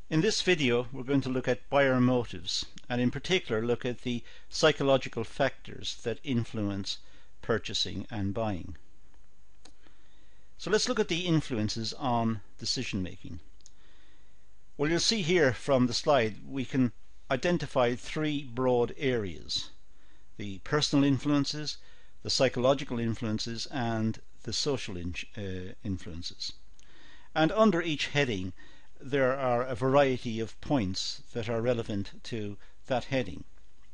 In this video we're going to look at buyer motives, and in particular look at the psychological factors that influence purchasing and buying. So let's look at the influences on decision making. Well, you'll see here from the slide we can identify three broad areas: the personal influences, the psychological influences, and the social influences. And under each heading there are a variety of points that are relevant to that heading,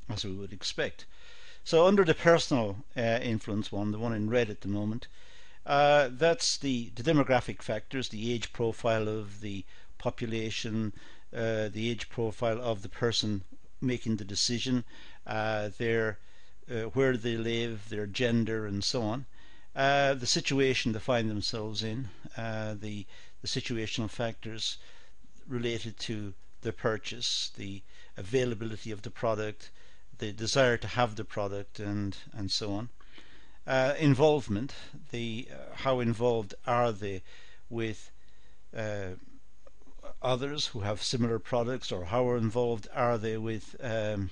as we would expect. So under the personal influence one, the one in red at the moment, that's the demographic factors, the age profile of the population, the age profile of the person making the decision, where they live, their gender, and so on, the situation they find themselves in, the situational factors related to the purchase, the availability of the product, the desire to have the product, and so on. Involvement, how involved are they with others who have similar products, or how involved are they with the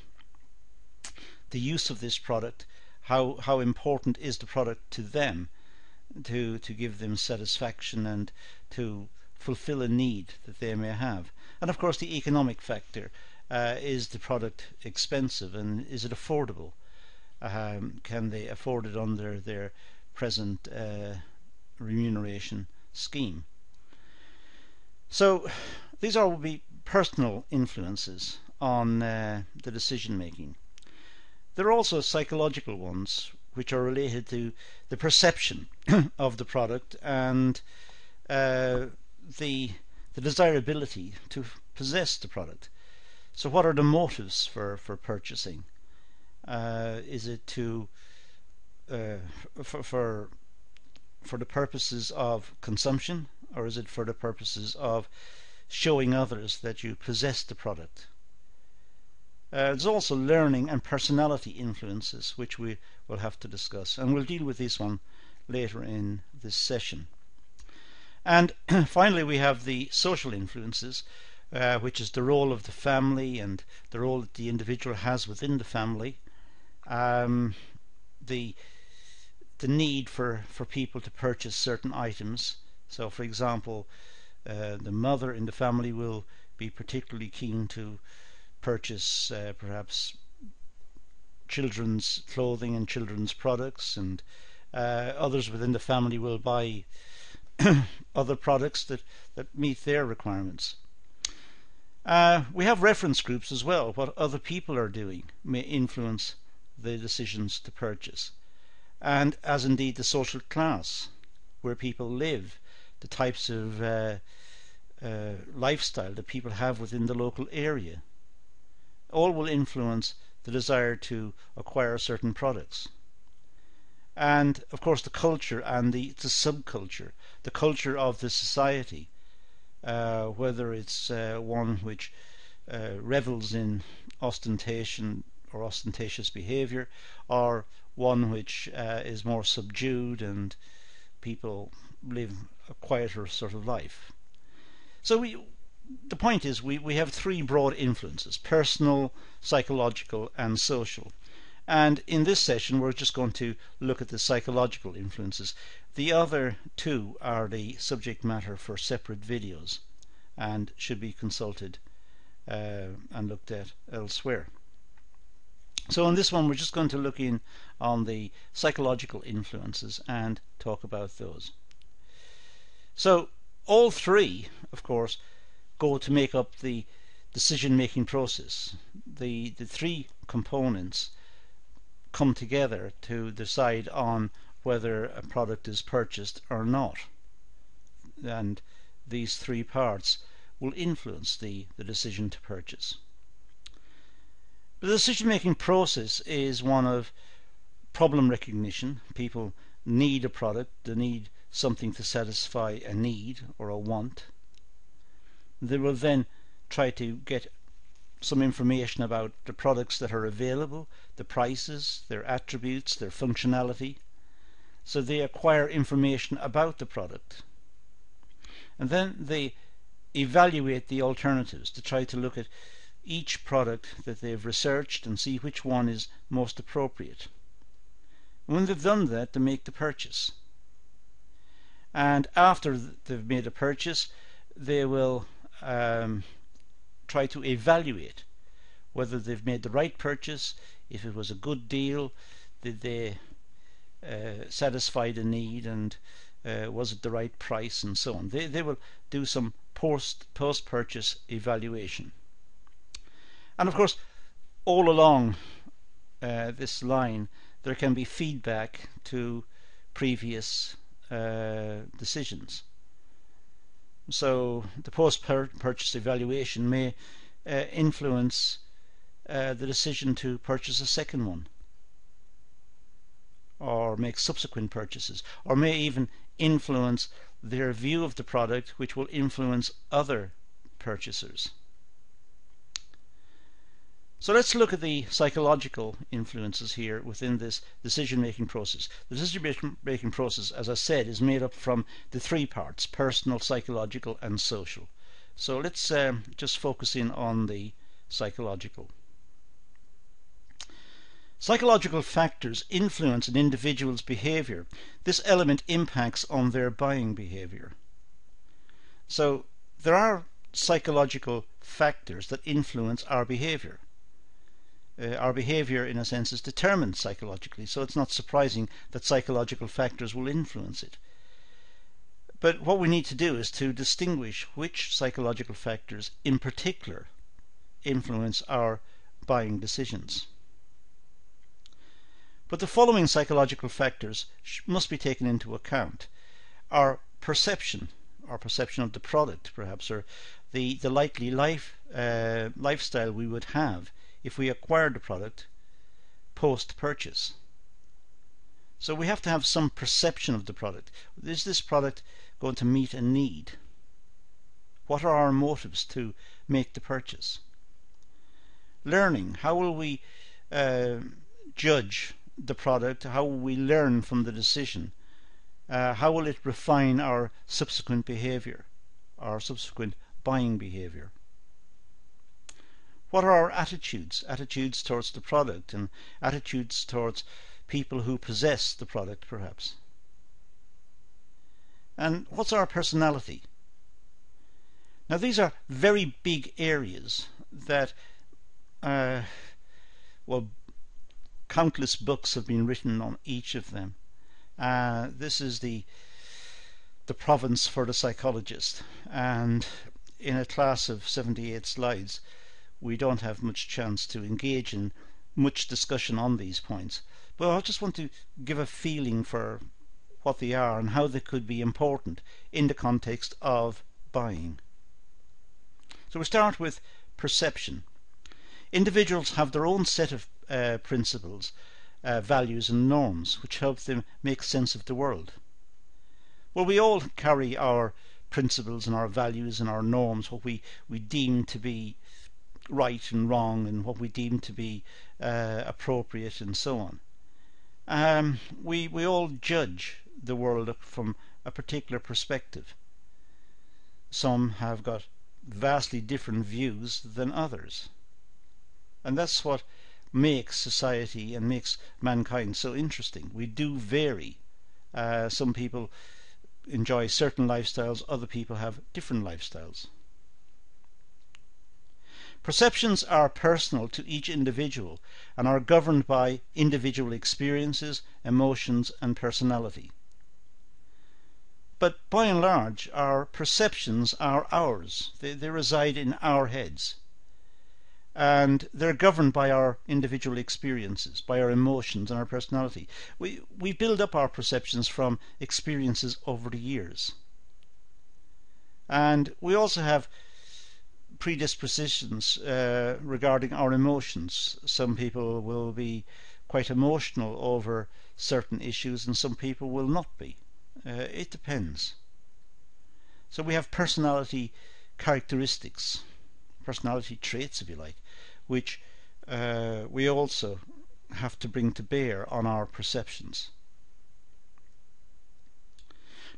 use of this product, how important is the product to them to give them satisfaction and to fulfill a need that they may have. And of course the economic factor, is the product expensive and is it affordable? Can they afford it under their present remuneration scheme? So these all will be personal influences on the decision making. There are also psychological ones which are related to the perception of the product and the desirability to possess the product. So what are the motives for purchasing? Is it to for the purposes of consumption, or is it for the purposes of showing others that you possess the product? There's also learning and personality influences, which we will have to discuss, and we'll deal with this one later in this session. And finally we have the social influences, which is the role of the family and the role that the individual has within the family, the need for people to purchase certain items. So for example, the mother in the family will be particularly keen to purchase perhaps children's clothing and children's products, and others within the family will buy other products that meet their requirements. We have reference groups as well. What other people are doing may influence the decisions to purchase, and as indeed the social class where people live, the types of lifestyle that people have within the local area, all will influence the desire to acquire certain products. And of course the culture and the subculture, the culture of the society, whether it's one which revels in ostentation or ostentatious behaviour, or one which is more subdued and people live a quieter sort of life. So the point is we have three broad influences: personal, psychological, and social. And in this session we're just going to look at the psychological influences. The other two are the subject matter for separate videos and should be consulted and looked at elsewhere. So in this one we're just going to look in on the psychological influences and talk about those. So all three, of course, go to make up the decision making process. The three components come together to decide on whether a product is purchased or not, and these three parts will influence the decision to purchase. The decision making process is one of problem recognition. People need a product, they need something to satisfy a need or a want. They will then try to get some information about the products that are available, the prices, their attributes, their functionality. So they acquire information about the product, and then they evaluate the alternatives, to try to look at each product that they've researched and see which one is most appropriate. When they've done that, they make the purchase. And after they've made a purchase, they will try to evaluate whether they've made the right purchase, if it was a good deal, did they satisfy the need, and was it the right price, and so on. They will do some post-purchase evaluation. And of course, all along this line, there can be feedback to previous decisions. So the post-purchase evaluation may influence the decision to purchase a second one, or make subsequent purchases, or may even influence their view of the product, which will influence other purchasers. So let's look at the psychological influences here within this decision-making process. The decision-making process, as I said, is made up from the three parts: personal, psychological, and social. So let's just focus in on the psychological. Psychological factors influence an individual's behaviour. This element impacts on their buying behaviour. So there are psychological factors that influence our behaviour. Our behaviour, in a sense, is determined psychologically, so it's not surprising that psychological factors will influence it. But what we need to do is to distinguish which psychological factors in particular influence our buying decisions. But the following psychological factors must be taken into account: our perception of the product, perhaps, or the likely lifestyle we would have if we acquired the product post-purchase. So we have to have some perception of the product. Is this product going to meet a need? What are our motives to make the purchase? Learning. How will we judge the product? How will we learn from the decision? How will it refine our subsequent behaviour, our subsequent buying behaviour? What are our attitudes? Attitudes towards the product, and attitudes towards people who possess the product, perhaps. And what's our personality? Now, these are very big areas that, countless books have been written on each of them. This is the province for the psychologist, and in a class of 78 slides we don't have much chance to engage in much discussion on these points. But I just want to give a feeling for what they are and how they could be important in the context of buying. So we start with perception. Individuals have their own set of principles, values and norms which help them make sense of the world. Well, we all carry our principles and our values and our norms, what we deem to be right and wrong, and what we deem to be appropriate, and so on. We all judge the world from a particular perspective. Some have got vastly different views than others, and that's what makes society and makes mankind so interesting. We do vary. Some people enjoy certain lifestyles, other people have different lifestyles. Perceptions are personal to each individual and are governed by individual experiences, emotions and personality. But by and large, our perceptions are ours. They reside in our heads. And they're governed by our individual experiences, by our emotions and our personality. We build up our perceptions from experiences over the years. And we also have predispositions regarding our emotions. Some people will be quite emotional over certain issues and some people will not be. It depends. So we have personality characteristics, personality traits if you like, which we also have to bring to bear on our perceptions.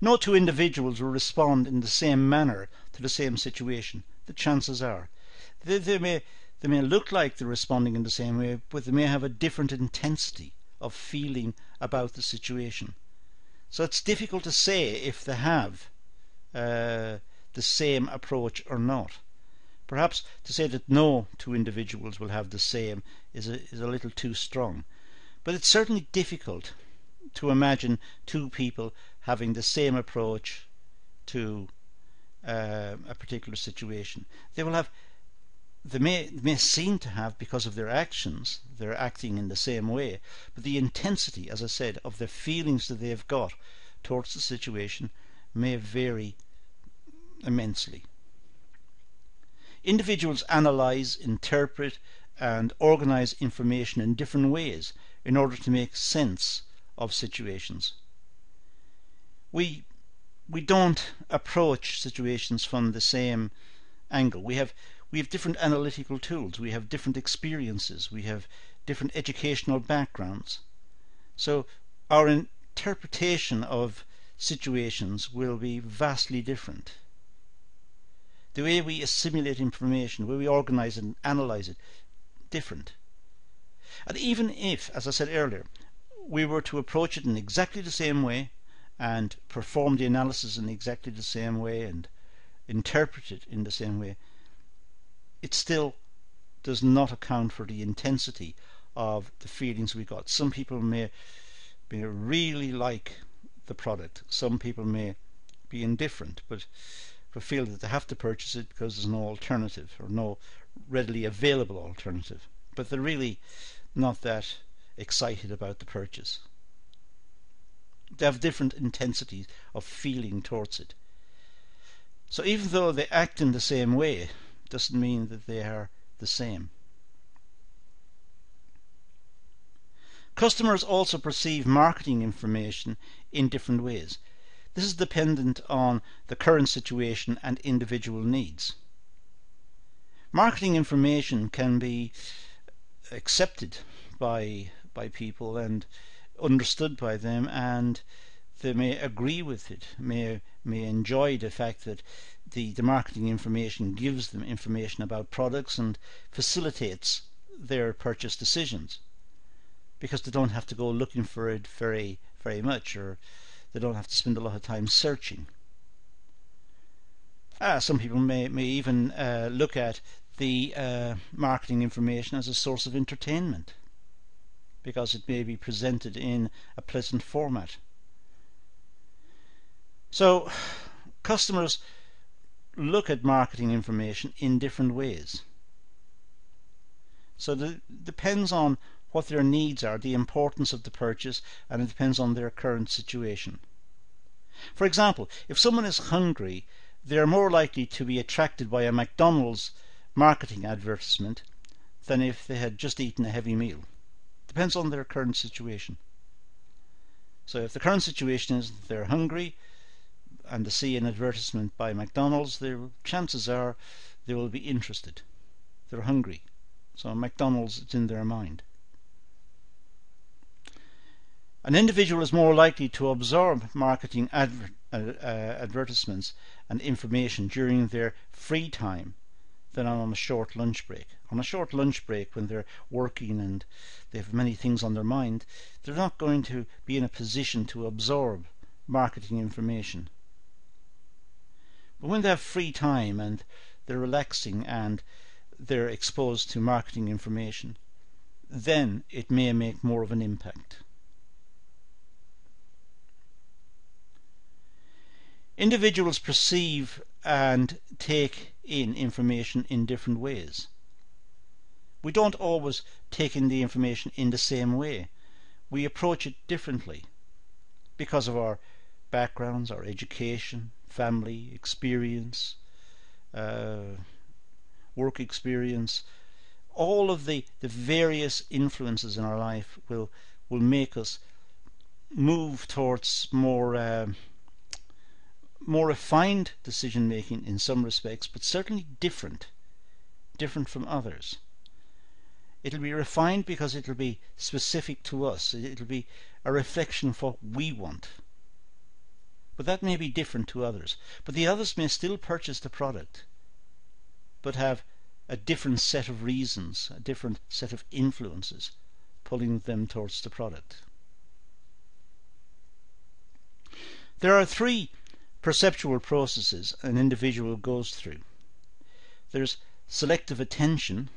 No two individuals will respond in the same manner to the same situation. The chances are they may look like they're responding in the same way, but they may have a different intensity of feeling about the situation. So it's difficult to say if they have the same approach or not. Perhaps to say that no two individuals will have the same is a little too strong. But it's certainly difficult to imagine two people having the same approach to a particular situation. They may seem to have, because of their actions, they're acting in the same way, but the intensity, as I said, of the feelings that they've got towards the situation may vary immensely. Individuals analyze, interpret, and organize information in different ways in order to make sense of situations. We don't approach situations from the same angle. We have different analytical tools, we have different experiences, we have different educational backgrounds. So our interpretation of situations will be vastly different. The way we assimilate information, the way we organize and analyze it, different. And even if, as I said earlier, we were to approach it in exactly the same way and perform the analysis in exactly the same way and interpret it in the same way, it still does not account for the intensity of the feelings we got. Some people may really like the product, some people may be indifferent, but feel that they have to purchase it because there's no alternative or no readily available alternative, but they're really not that excited about the purchase. They have different intensities of feeling towards it. So even though they act in the same way, doesn't mean that they are the same. Customers also perceive marketing information in different ways. This is dependent on the current situation and individual needs. Marketing information can be accepted by people and understood by them, and they may agree with it, may enjoy the fact that the marketing information gives them information about products and facilitates their purchase decisions, because they don't have to go looking for it very much, or they don't have to spend a lot of time searching. Some people may even look at the marketing information as a source of entertainment, because it may be presented in a pleasant format. So customers look at marketing information in different ways. So it depends on what their needs are, the importance of the purchase, and it depends on their current situation. For example, if someone is hungry, they are more likely to be attracted by a McDonald's marketing advertisement than if they had just eaten a heavy meal. Depends on their current situation. So if the current situation is they're hungry and they see an advertisement by McDonald's, the chances are they will be interested. They're hungry, so McDonald's is in their mind. An individual is more likely to absorb marketing advertisements and information during their free time than on a short lunch break. On a short lunch break, when they're working and they have many things on their mind, they're not going to be in a position to absorb marketing information. But when they have free time and they're relaxing and they're exposed to marketing information, then it may make more of an impact. Individuals perceive and take in information in different ways. We don't always take in the information in the same way. We approach it differently because of our backgrounds, our education, family experience, work experience. All of the various influences in our life will make us move towards more refined decision making in some respects, but certainly different from others. It'll be refined because it'll be specific to us. It'll be a reflection of what we want. but that may be different to others. But the others may still purchase the product, but have a different set of reasons, a different set of influences pulling them towards the product. There are three perceptual processes an individual goes through. There's selective attention,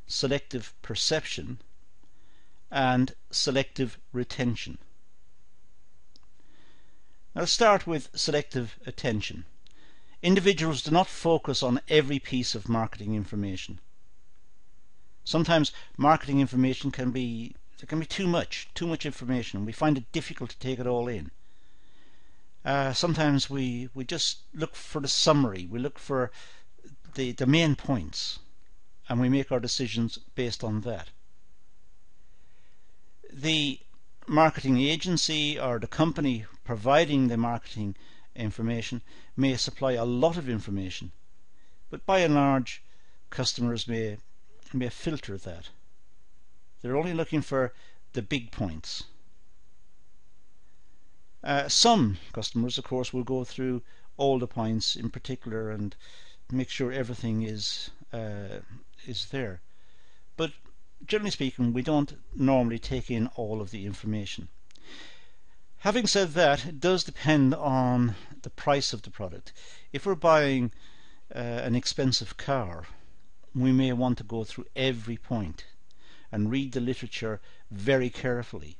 selective perception, and selective retention. Now let's start with selective attention. Individuals do not focus on every piece of marketing information. Sometimes marketing information can be too much information. We find it difficult to take it all in. Sometimes we just look for the summary, we look for the main points, and we make our decisions based on that. The marketing agency or the company providing the marketing information may supply a lot of information, but by and large customers may filter that. They're only looking for the big points. Some customers, of course, will go through all the points in particular and make sure everything is there. But generally speaking, we don't normally take in all of the information. Having said that, it does depend on the price of the product. If we're buying an expensive car, we may want to go through every point and read the literature very carefully,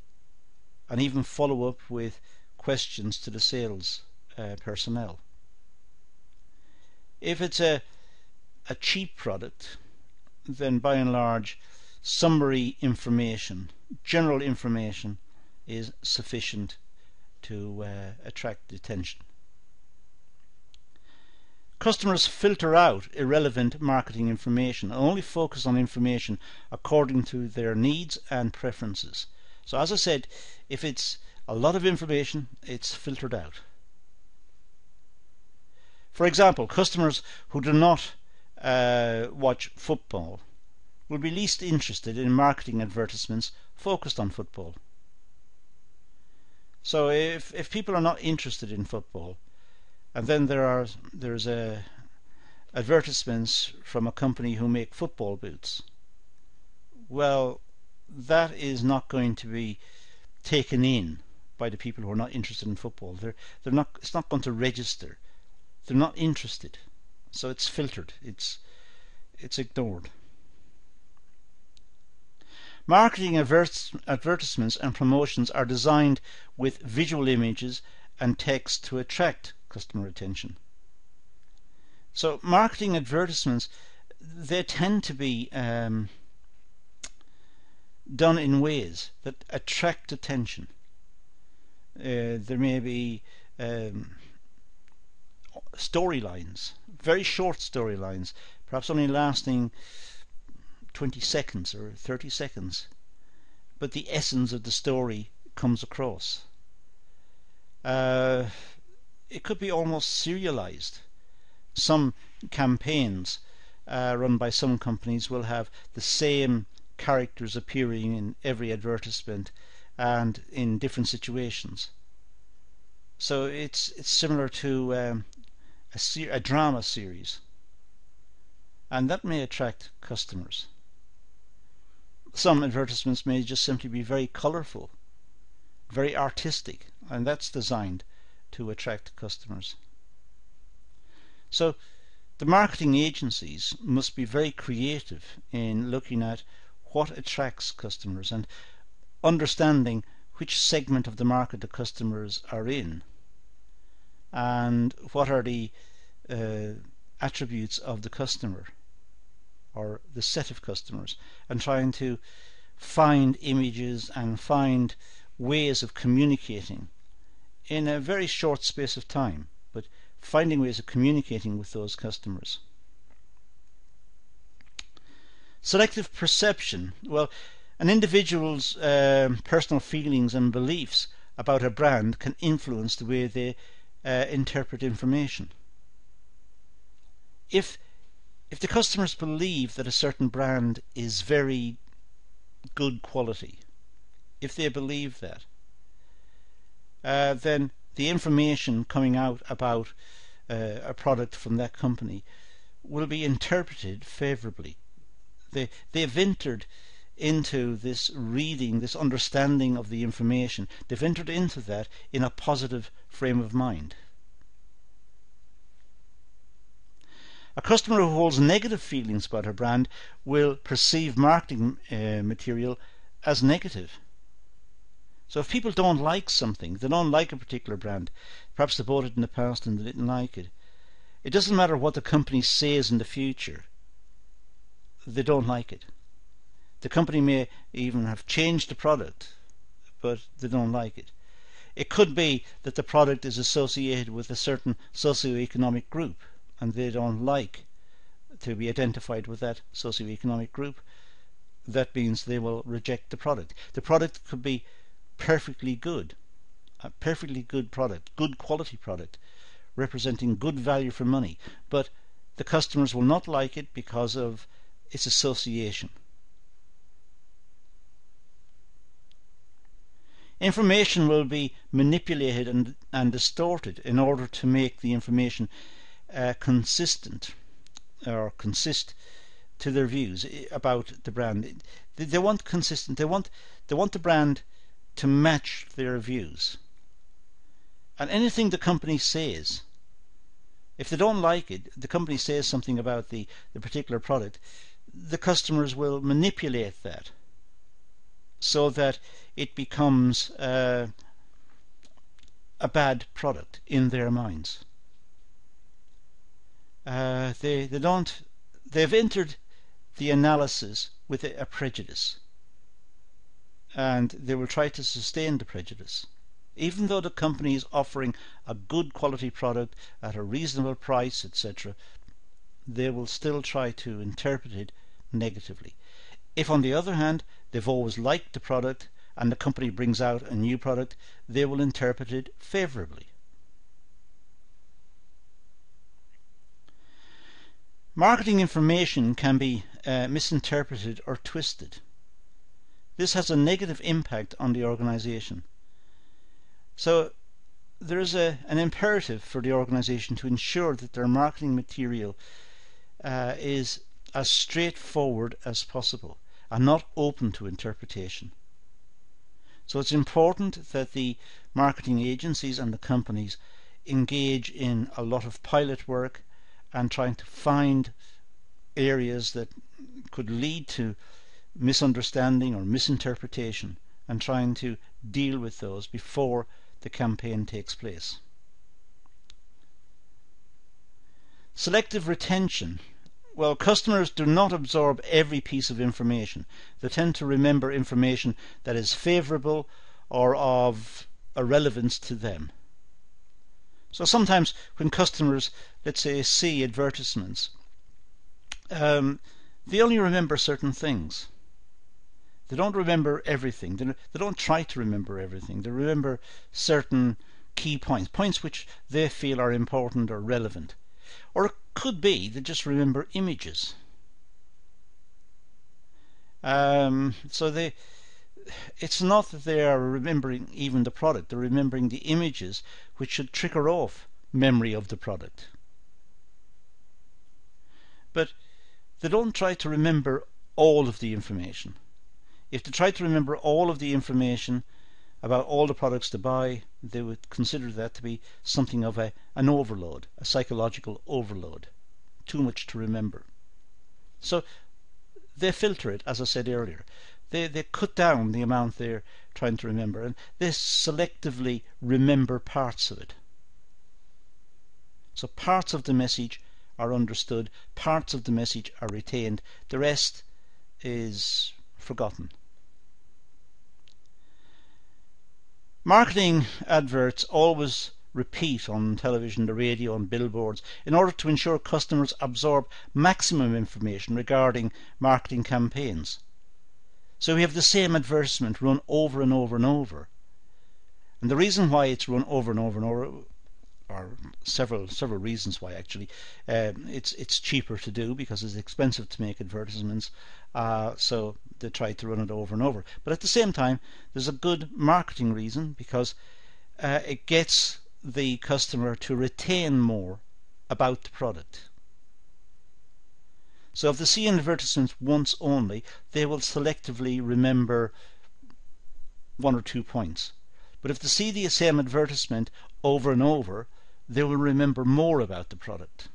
and even follow up with questions to the sales personnel. If it's a cheap product, then by and large summary information, general information is sufficient to attract attention. Customers filter out irrelevant marketing information and only focus on information according to their needs and preferences. So as I said, if it's a lot of information, it's filtered out. For example, customers who do not watch football will be least interested in marketing advertisements focused on football. So if people are not interested in football, and then there's advertisements from a company who make football boots, well, that is not going to be taken in by the people who are not interested in football. It's not going to register. They're not interested, so it's filtered. It's ignored. Marketing advertisements and promotions are designed with visual images and text to attract customer attention. So marketing advertisements, they tend to be done in ways that attract attention. There may be storylines, very short storylines, perhaps only lasting 20 seconds or 30 seconds, but the essence of the story comes across. It could be almost serialized. Some campaigns run by some companies will have the same characters appearing in every advertisement and in different situations. So it's similar to a drama series, and that may attract customers. Some advertisements may just simply be very colourful, very artistic, and that's designed to attract customers. So the marketing agencies must be very creative in looking at what attracts customers and understanding which segment of the market the customers are in and what are the attributes of the customer or the set of customers, and trying to find images and find ways of communicating in a very short space of time, but finding ways of communicating with those customers. Selective perception. Well, an individual's personal feelings and beliefs about a brand can influence the way they interpret information. If the customers believe that a certain brand is very good quality, if they believe that, then the information coming out about a product from that company will be interpreted favourably. They've entered into this reading, this understanding of the information. They've entered into that in a positive frame of mind. A customer who holds negative feelings about her brand will perceive marketing material as negative. So if people don't like something, they don't like a particular brand, perhaps they bought it in the past and they didn't like it, it doesn't matter what the company says in the future, they don't like it. The company may even have changed the product, but they don't like it. It could be that the product is associated with a certain socio-economic group, and they don't like to be identified with that socio-economic group. That means they will reject the product. The product could be perfectly good, a perfectly good product, good quality product, representing good value for money, but the customers will not like it because of its association. Information will be manipulated and distorted in order to make the information consistent or consist to their views about the brand. They want consistent. They want the brand to match their views. And anything the company says, if they don't like it, the company says something about the particular product, the customers will manipulate that so that it becomes a bad product in their minds. They've entered the analysis with a prejudice, and they will try to sustain the prejudice. Even though the company is offering a good quality product at a reasonable price, etc., they will still try to interpret it negatively. If, on the other hand, they've always liked the product and the company brings out a new product, they will interpret it favourably. Marketing information can be misinterpreted or twisted. This has a negative impact on the organisation. So there is an imperative for the organisation to ensure that their marketing material is as straightforward as possible and not open to interpretation. So it's important that the marketing agencies and the companies engage in a lot of pilot work and trying to find areas that could lead to misunderstanding or misinterpretation, and trying to deal with those before the campaign takes place. Selective retention. Well, customers do not absorb every piece of information. They tend to remember information that is favourable or of a relevance to them. So sometimes when customers, let's say, see advertisements, they only remember certain things. They don't remember everything. They don't try to remember everything. They remember certain key points, points which they feel are important or relevant. Or it could be they just remember images. So it's not that they are remembering even the product. They're remembering the images which should trigger off memory of the product. But they don't try to remember all of the information. If they try to remember all of the information about all the products to buy, they would consider that to be something of an overload, a psychological overload, too much to remember. So they filter it, as I said earlier. They cut down the amount they're trying to remember, and they selectively remember parts of it. So parts of the message are understood, parts of the message are retained, the rest is forgotten. Marketing adverts always repeat on television, the radio and billboards in order to ensure customers absorb maximum information regarding marketing campaigns. So we have the same advertisement run over and over and over. And the reason why it's run over and over and over, or several reasons why actually, it's cheaper to do because it's expensive to make advertisements, so they try to run it over and over. But at the same time, there's a good marketing reason because it gets the customer to retain more about the product. So if they see an advertisement once only, they will selectively remember 1 or 2 points. But if they see the same advertisement over and over, they will remember more about the product.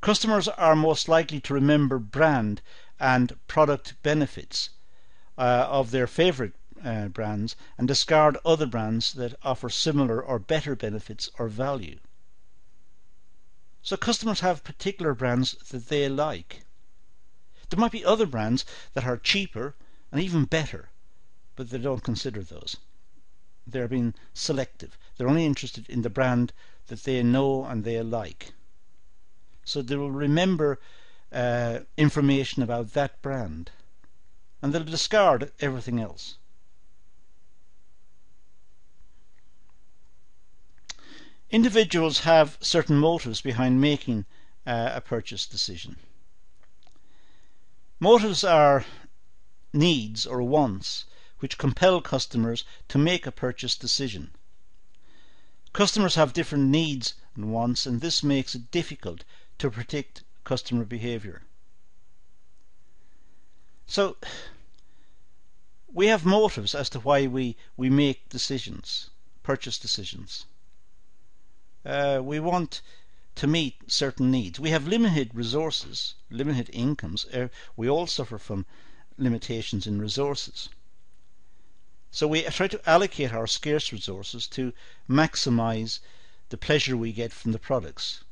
Customers are most likely to remember brand and product benefits of their favourite brands and discard other brands that offer similar or better benefits or value. So customers have particular brands that they like. There might be other brands that are cheaper and even better, but they don't consider those. They're being selective. They're only interested in the brand that they know and they like. So they will remember information about that brand, and they'll discard everything else. Individuals have certain motives behind making a purchase decision. Motives are needs or wants which compel customers to make a purchase decision. Customers have different needs and wants, and this makes it difficult to predict customer behaviour. So we have motives as to why we make decisions, purchase decisions. We want to meet certain needs. We have limited resources, limited incomes. We all suffer from limitations in resources. So we try to allocate our scarce resources to maximize the pleasure we get from the products.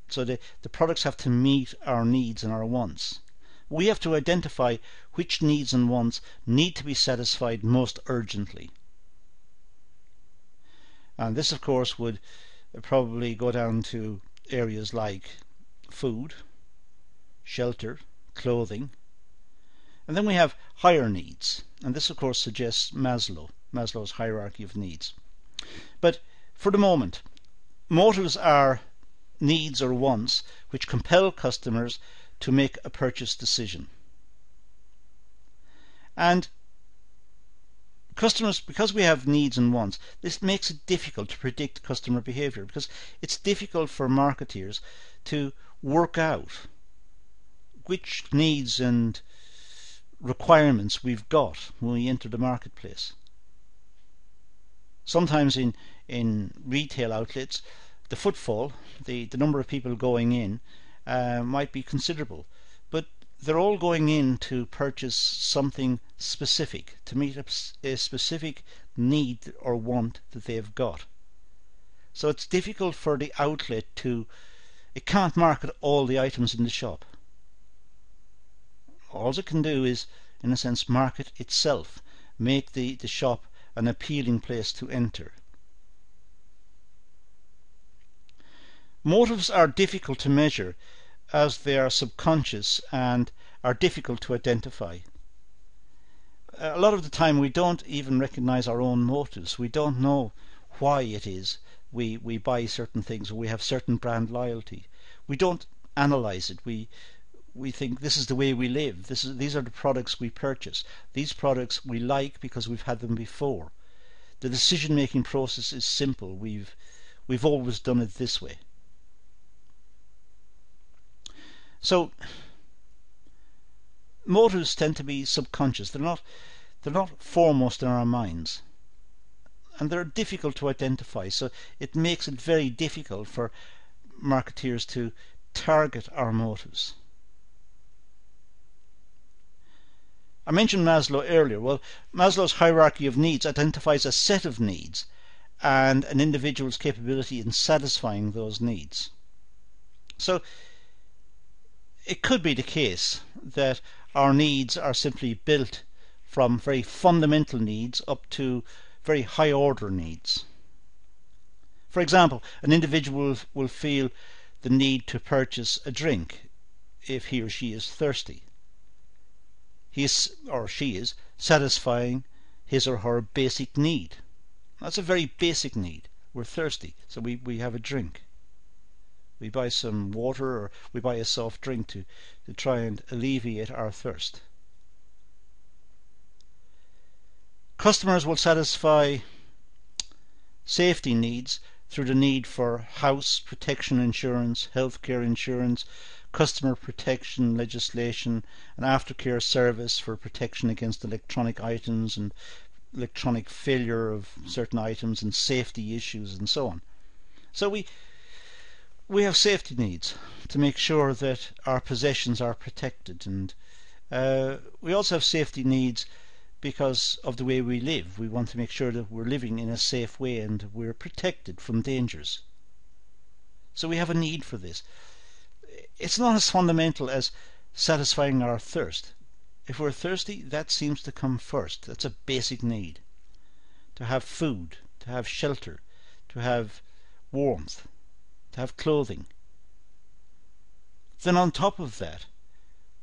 So the products have to meet our needs and our wants. We have to identify which needs and wants need to be satisfied most urgently. And this, of course, would probably go down to areas like food, shelter, clothing. And then we have higher needs, and this of course suggests Maslow's hierarchy of needs. But for the moment, motives are needs or wants which compel customers to make a purchase decision. And customers, because we have needs and wants, this makes it difficult to predict customer behaviour, because it's difficult for marketeers to work out which needs and requirements we've got when we enter the marketplace. Sometimes in retail outlets, the footfall, the number of people going in, might be considerable, but they're all going in to purchase something specific, to meet a specific need or want that they've got. So it's difficult for the outlet it can't market all the items in the shop. All it can do is, in a sense, market itself, make the shop an appealing place to enter. Motives are difficult to measure as they are subconscious and are difficult to identify. A lot of the time we don't even recognize our own motives. We don't know why it is we buy certain things, or we have certain brand loyalty. We don't analyze it. We think this is the way we live. These are the products we purchase. These products we like because we've had them before. The decision-making process is simple. We've always done it this way. So motives tend to be subconscious. They're not foremost in our minds, and they're difficult to identify. So it makes it very difficult for marketeers to target our motives. I mentioned Maslow earlier. Well, Maslow's hierarchy of needs identifies a set of needs and an individual's capability in satisfying those needs. So it could be the case that our needs are simply built from very fundamental needs up to very high order needs. For example, an individual will feel the need to purchase a drink if he or she is thirsty. He or she is satisfying his or her basic need. That's a very basic need. We're thirsty, so we have a drink. We buy some water, or we buy a soft drink to try and alleviate our thirst. Customers will satisfy safety needs through the need for house protection insurance, healthcare insurance, customer protection legislation, and aftercare service for protection against electronic items and electronic failure of certain items and safety issues and so on. So we have safety needs to make sure that our possessions are protected, and we also have safety needs because of the way we live. We want to make sure that we're living in a safe way and we're protected from dangers. So we have a need for this. It's not as fundamental as satisfying our thirst. If we're thirsty, that seems to come first. That's a basic need. To have food, to have shelter, to have warmth, to have clothing. Then on top of that,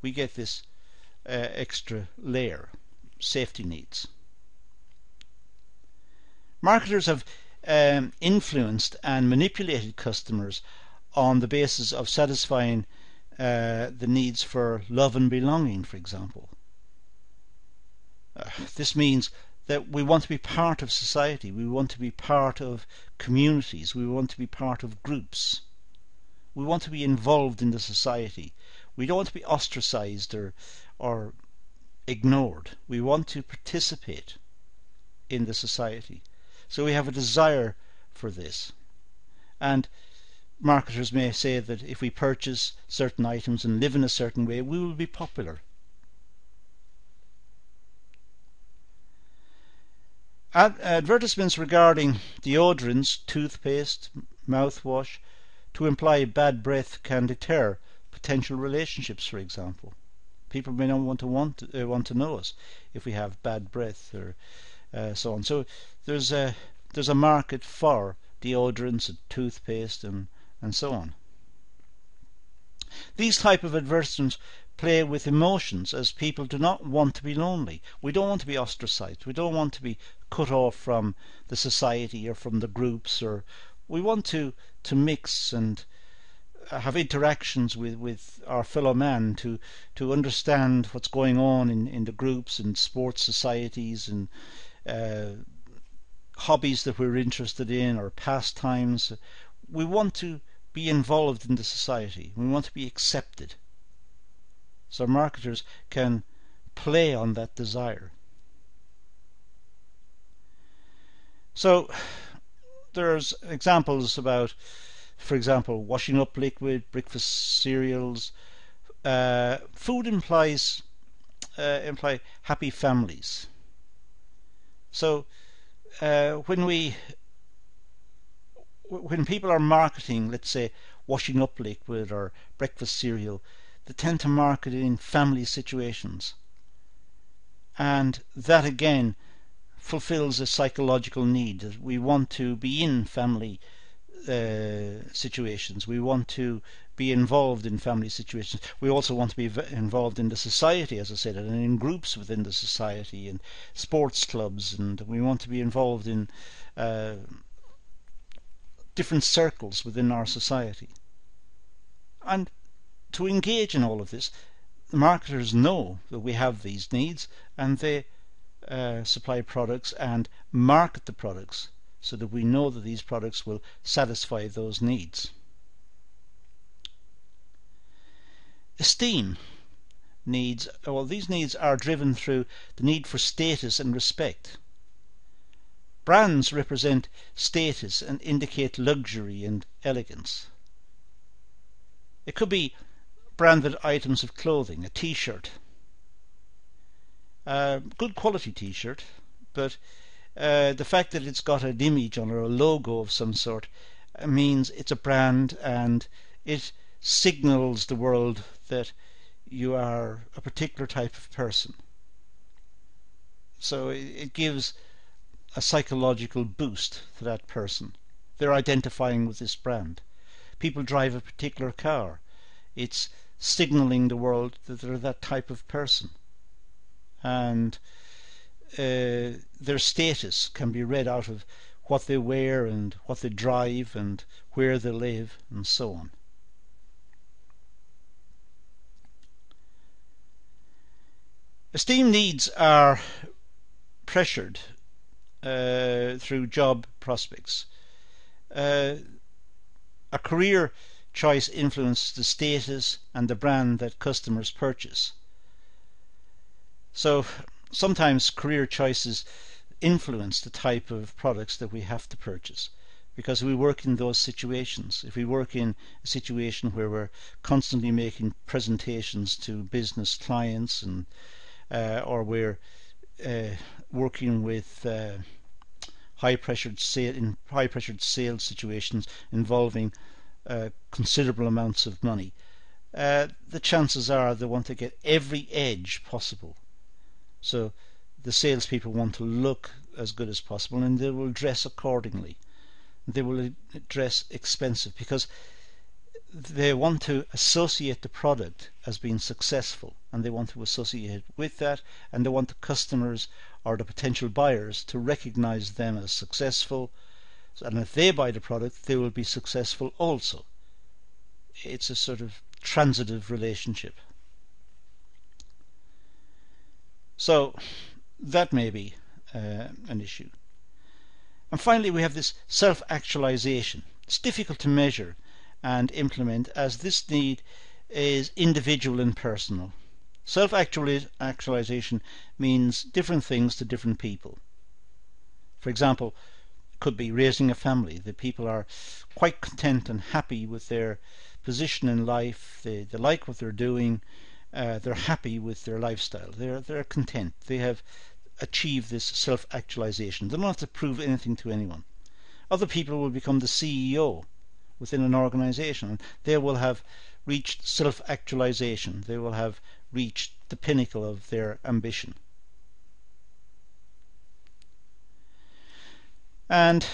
we get this extra layer, safety needs. Marketers have influenced and manipulated customers on the basis of satisfying the needs for love and belonging, for example. This means that we want to be part of society, we want to be part of communities, we want to be part of groups. We want to be involved in the society. We don't want to be ostracized or ignored. We want to participate in the society. So we have a desire for this. And marketers may say that if we purchase certain items and live in a certain way, we will be popular. Advertisements regarding deodorants, toothpaste, mouthwash, to imply bad breath can deter potential relationships, for example. People may not want to know us if we have bad breath or so on. So there's a market for deodorants and toothpaste and so on. These type of advertisements play with emotions, as people do not want to be lonely. We don't want to be ostracized. We don't want to be cut off from the society or from the groups, or we want to mix and have interactions with our fellow man, to understand what's going on in the groups and sports societies and hobbies that we're interested in or pastimes. We want to be involved in the society. We want to be accepted. So marketers can play on that desire. So there's examples about, for example, washing up liquid, breakfast cereals. Food imply happy families. So when people are marketing, let's say, washing up liquid or breakfast cereal, they tend to market it in family situations. And that again fulfills a psychological need, that we want to be in family situations. We want to be involved in family situations. We also want to be involved in the society, as I said, and in groups within the society and sports clubs, and we want to be involved in different circles within our society. And to engage in all of this, the marketers know that we have these needs, and they supply products and market the products so that we know that these products will satisfy those needs. Esteem needs, well, these needs are driven through the need for status and respect. Brands represent status and indicate luxury and elegance. It could be branded items of clothing, a t-shirt, good quality t-shirt, but the fact that it's got an image on it or a logo of some sort means it's a brand, and it signals the world that you are a particular type of person. So it gives a psychological boost to that person. They're identifying with this brand. People drive a particular car. It's signaling the world that they're that type of person. And their status can be read out of what they wear and what they drive and where they live and so on. Esteem needs are pressured through job prospects. A career choice influences the status and the brand that customers purchase. So sometimes career choices influence the type of products that we have to purchase, because we work in those situations. If we work in a situation where we're constantly making presentations to business clients, and or we're working with high pressured sales situations involving considerable amounts of money, the chances are they want to get every edge possible. So the salespeople want to look as good as possible, and they will dress accordingly. They will dress expensive because they want to associate the product as being successful, and they want to associate it with that, and they want the customers or the potential buyers to recognize them as successful, and if they buy the product they will be successful also. It's a sort of transitive relationship. So that may be an issue. And finally we have this self-actualization. It's difficult to measure and implement, as this need is individual and personal. Self-actualization means different things to different people. For example, it could be raising a family. The people are quite content and happy with their position in life. They like what they're doing. They're happy with their lifestyle. They're content. They have achieved this self-actualization. They don't have to prove anything to anyone. Other people will become the CEO within an organization. They will have reached self-actualization. They will have reached the pinnacle of their ambition. And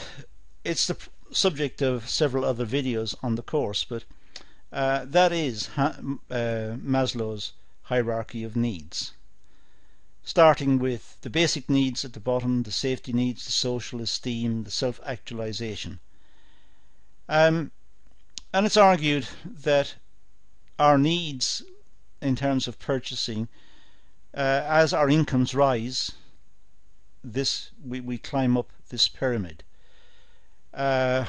it's the subject of several other videos on the course, but that is Maslow's hierarchy of needs, starting with the basic needs at the bottom, the safety needs, the social esteem, the self-actualization. And it's argued that our needs in terms of purchasing, as our incomes rise, we climb up this pyramid.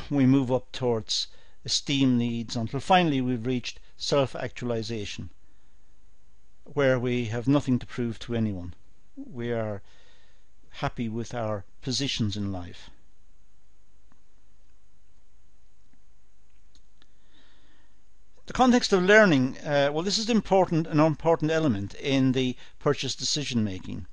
We move up towards esteem needs until finally we've reached self-actualization, where we have nothing to prove to anyone. We are happy with our positions in life. The context of learning, well, this is an important element in the purchase decision making.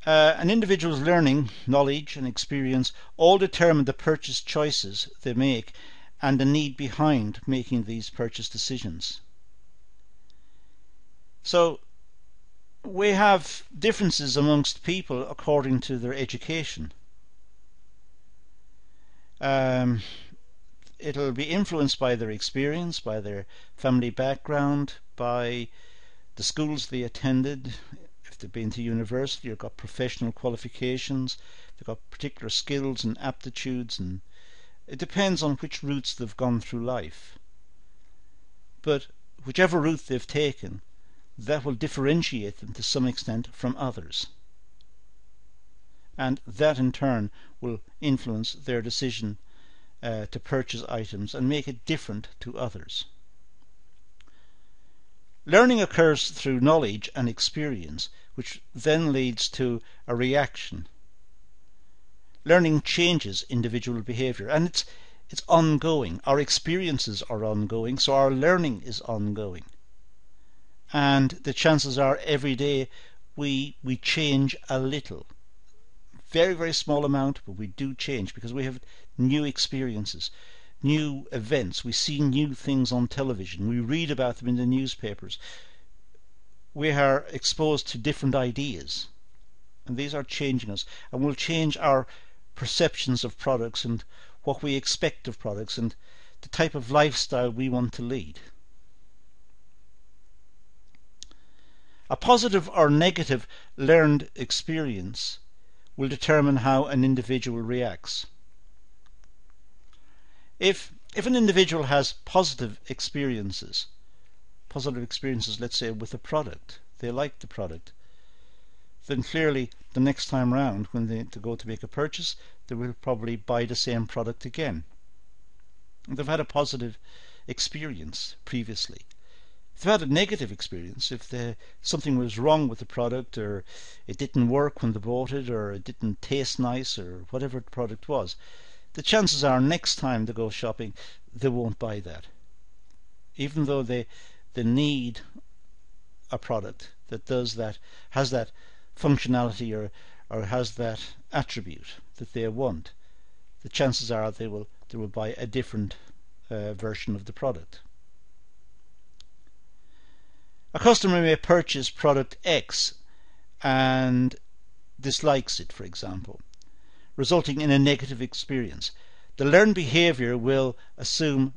An individual's learning, knowledge and experience all determine the purchase choices they make and the need behind making these purchase decisions. So we have differences amongst people according to their education. It'll be influenced by their experience, by their family background, by the schools they attended, if they've been to university or got professional qualifications, they've got particular skills and aptitudes, and it depends on which routes they've gone through life. But whichever route they've taken, that will differentiate them to some extent from others, and that in turn will influence their decision to purchase items and make it different to others. Learning occurs through knowledge and experience, which then leads to a reaction. Learning changes individual behaviour, and it's ongoing. Our experiences are ongoing, so our learning is ongoing. And the chances are every day we change a little. Very, very small amount, but we do change because we have new experiences, new events. We see new things on television. We read about them in the newspapers. We are exposed to different ideas, and these are changing us, and will change our perceptions of products and what we expect of products and the type of lifestyle we want to lead. A positive or negative learned experience will determine how an individual reacts. If an individual has positive experiences, let's say with a product, they like the product, then clearly the next time round when they go to make a purchase, they will probably buy the same product again. They've had a positive experience previously. If they've had a negative experience, if something was wrong with the product, or it didn't work when they bought it, or it didn't taste nice, or whatever the product was, the chances are next time they go shopping, they won't buy that. Even though they need a product that does that, has that functionality, or has that attribute that they want, the chances are they will buy a different version of the product. A customer may purchase product X and dislikes it, for example, resulting in a negative experience. The learned behaviour will assume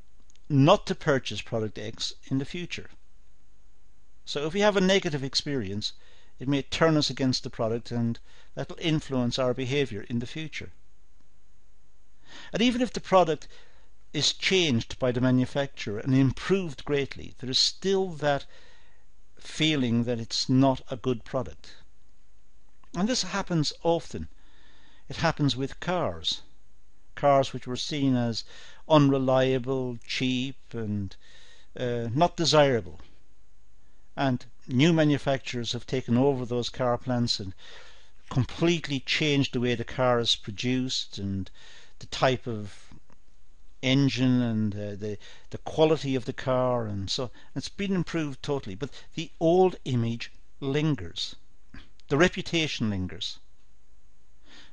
not to purchase product X in the future. So if we have a negative experience, it may turn us against the product, and that will influence our behaviour in the future. And even if the product is changed by the manufacturer and improved greatly, there is still that feeling that it's not a good product. And this happens often. It happens with cars which were seen as unreliable, cheap, and not desirable. And new manufacturers have taken over those car plants and completely changed the way the car is produced, and the type of engine, and the quality of the car, and so it's been improved totally. But the old image lingers. The reputation lingers.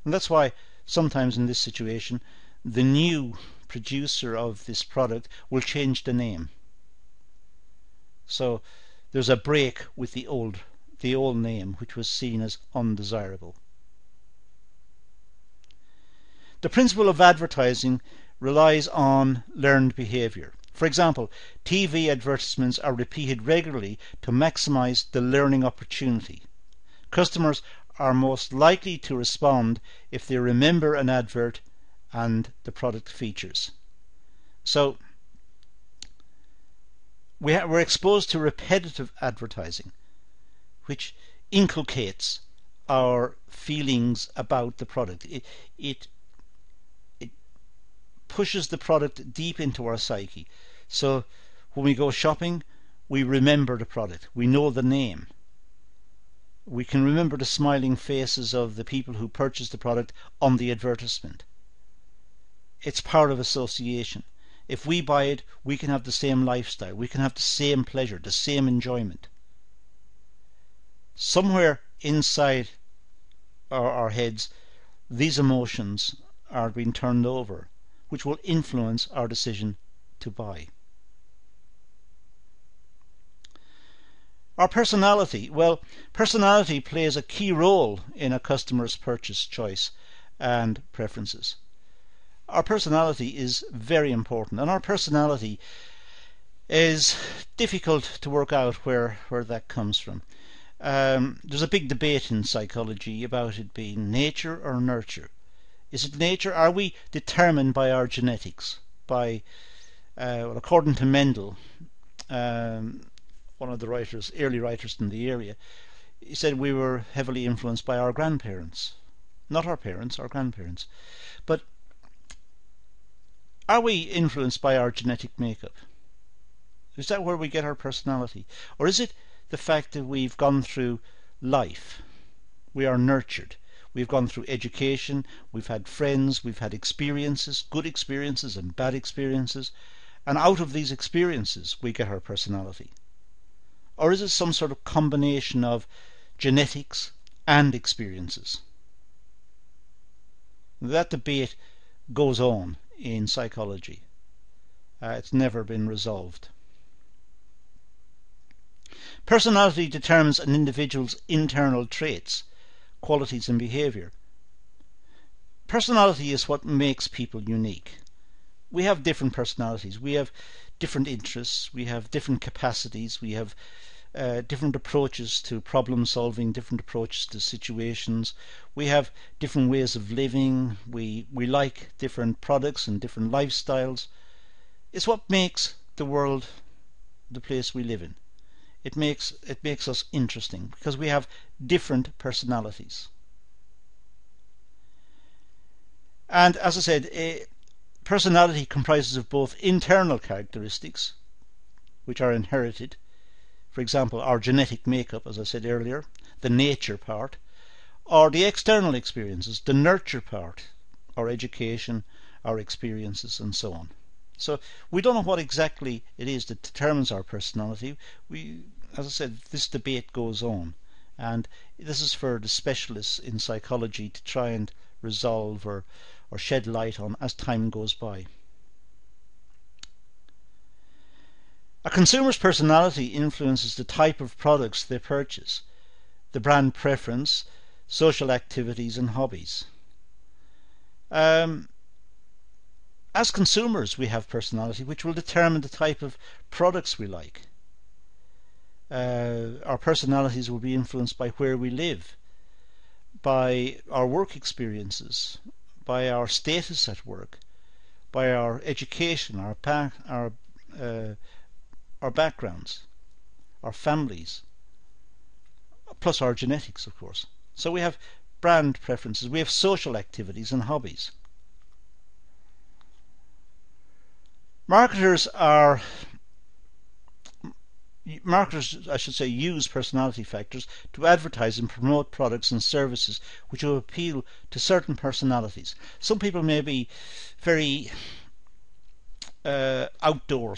And that's why sometimes in this situation the new producer of this product will change the name. So there's a break with the old name, which was seen as undesirable. The principle of advertising relies on learned behaviour. For example, TV advertisements are repeated regularly to maximize the learning opportunity. Customers are most likely to respond if they remember an advert and the product features. So we're exposed to repetitive advertising, which inculcates our feelings about the product. It pushes the product deep into our psyche. So when we go shopping, we remember the product. We know the name. We can remember the smiling faces of the people who purchased the product on the advertisement. It's part of association. If we buy it, we can have the same lifestyle. We can have the same pleasure, the same enjoyment. Somewhere inside our heads, these emotions are being turned over, which will influence our decision to buy. Our personality. Well, personality plays a key role in a customer's purchase choice and preferences. Our personality is very important, and our personality is difficult to work out where that comes from. There's a big debate in psychology about it being nature or nurture. Is it nature? Are we determined by our genetics? According to Mendel, one of the early writers in the area, he said we were heavily influenced by our grandparents. Not our parents, our grandparents. But are we influenced by our genetic makeup? Is that where we get our personality? Or is it the fact that we've gone through life? We are nurtured. We've gone through education, we've had friends, we've had experiences, good experiences and bad experiences, and out of these experiences we get our personality. Or is it some sort of combination of genetics and experiences? That debate goes on in psychology. It's never been resolved. Personality determines an individual's internal traits, qualities and behaviour. Personality is what makes people unique. We have different personalities, we have different interests, we have different capacities, we have different approaches to problem solving, different approaches to situations, we have different ways of living, we like different products and different lifestyles. It's what makes the world the place we live in. it makes us interesting because we have different personalities. And as I said, personality comprises of both internal characteristics, which are inherited, for example our genetic makeup, as I said earlier, the nature part, or the external experiences, the nurture part, our education, our experiences, and so on. So we don't know what exactly it is that determines our personality. As I said, this debate goes on, and this is for the specialists in psychology to try and resolve or shed light on as time goes by. A consumer's personality influences the type of products they purchase, the brand preference, social activities and hobbies. As consumers we have personality which will determine the type of products we like. Our personalities will be influenced by where we live, by our work experiences, by our status at work, by our education, our backgrounds, our families, plus our genetics, of course. So we have brand preferences, we have social activities and hobbies. Marketers, I should say, use personality factors to advertise and promote products and services which will appeal to certain personalities. Some people may be very outdoor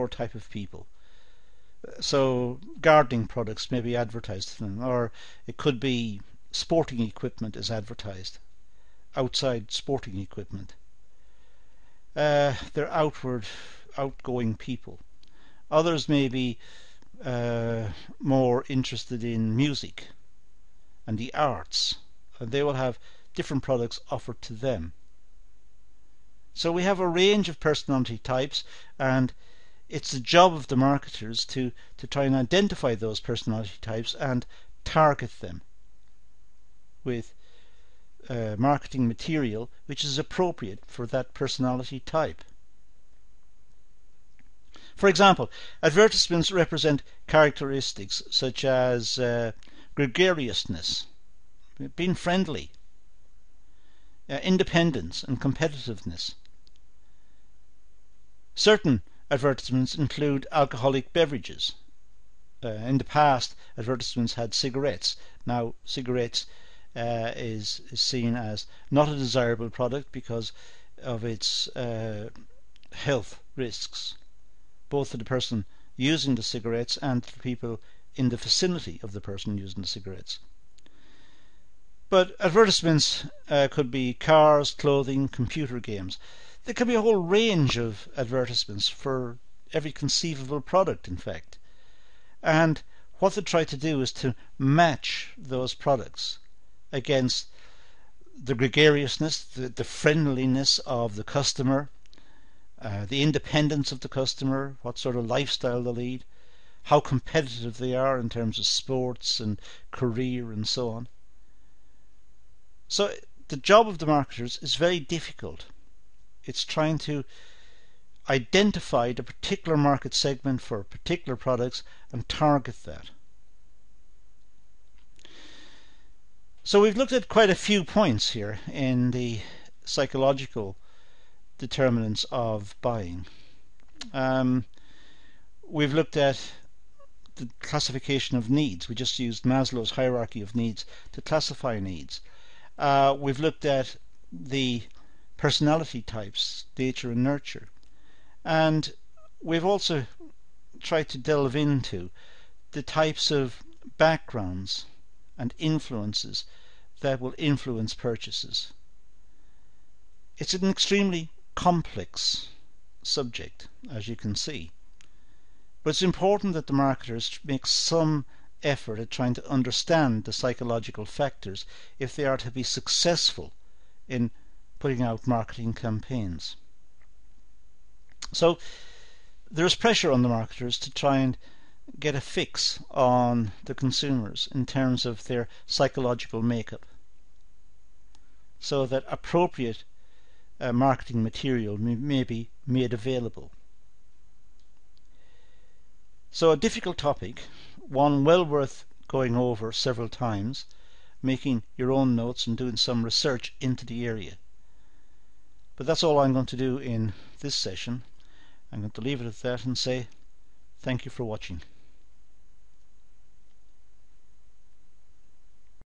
type of people. So gardening products may be advertised to them, or it could be sporting equipment is advertised, outside sporting equipment. They're outgoing people. Others may be more interested in music and the arts, and they will have different products offered to them. So we have a range of personality types, and it's the job of the marketers to try and identify those personality types and target them with marketing material which is appropriate for that personality type. For example, advertisements represent characteristics such as gregariousness, being friendly, independence and competitiveness. Certain advertisements include alcoholic beverages. In the past, advertisements had cigarettes. Now, cigarettes is seen as not a desirable product because of its health risks, both to the person using the cigarettes and to the people in the vicinity of the person using the cigarettes. But advertisements could be cars, clothing, computer games. There can be a whole range of advertisements for every conceivable product, in fact. And what they try to do is to match those products against the gregariousness, the friendliness of the customer, the independence of the customer, what sort of lifestyle they lead, how competitive they are in terms of sports and career and so on. So the job of the marketers is very difficult. It's trying to identify the particular market segment for particular products and target that. So we've looked at quite a few points here in the psychological determinants of buying. We've looked at the classification of needs. We just used Maslow's hierarchy of needs to classify needs. We've looked at the personality types, nature and nurture. And we've also tried to delve into the types of backgrounds and influences that will influence purchases. It's an extremely complex subject, as you can see. But it's important that the marketers make some effort at trying to understand the psychological factors if they are to be successful in putting out marketing campaigns. So there's pressure on the marketers to try and get a fix on the consumers in terms of their psychological makeup, so that appropriate marketing material may be made available. So a difficult topic, one well worth going over several times, making your own notes and doing some research into the area. But that's all I'm going to do in this session. I'm going to leave it at that and say thank you for watching.